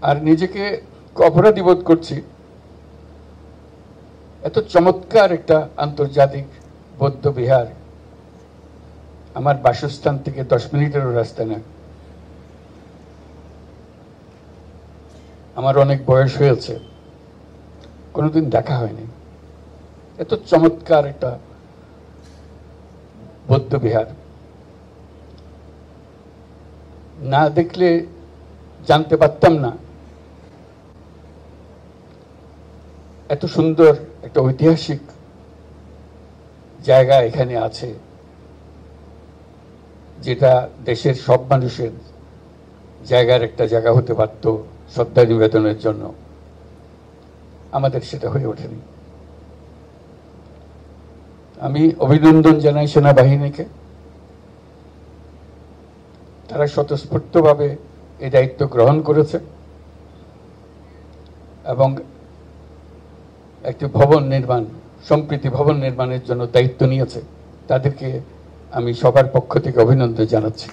আর নিজেকে অপরাধী বোধ করছি, এত চমৎকার একটা আন্তর্জাতিক বৌদ্ধ বিহার আমার বাসস্থান থেকে 10 মিনিটেরও রাস্তা না। আমার অনেক বয়স হয়েছে, কোনোদিন দেখা হয়নি। এত চমৎকার একটা বৌদ্ধ বিহার না দেখলে জানতে পারতাম না এত সুন্দর একটা ঐতিহাসিক জায়গা এখানে আছে, যেটা দেশের সব মানুষের জায়গার একটা জায়গা হতে পারত শ্রদ্ধা নিবেদনের জন্য। আমাদের সেটা হয়ে ওঠেনি। আমি অভিনন্দন জানাই সেনাবাহিনীকে, তারা স্বতঃস্ফূর্তভাবে এই দায়িত্ব গ্রহণ করেছে এবং একটি ভবন নির্মাণ, সম্প্রীতি ভবন নির্মাণের জন্য দায়িত্ব নিয়েছে। তাদেরকে আমি সবার পক্ষ থেকে অভিনন্দন জানাচ্ছি।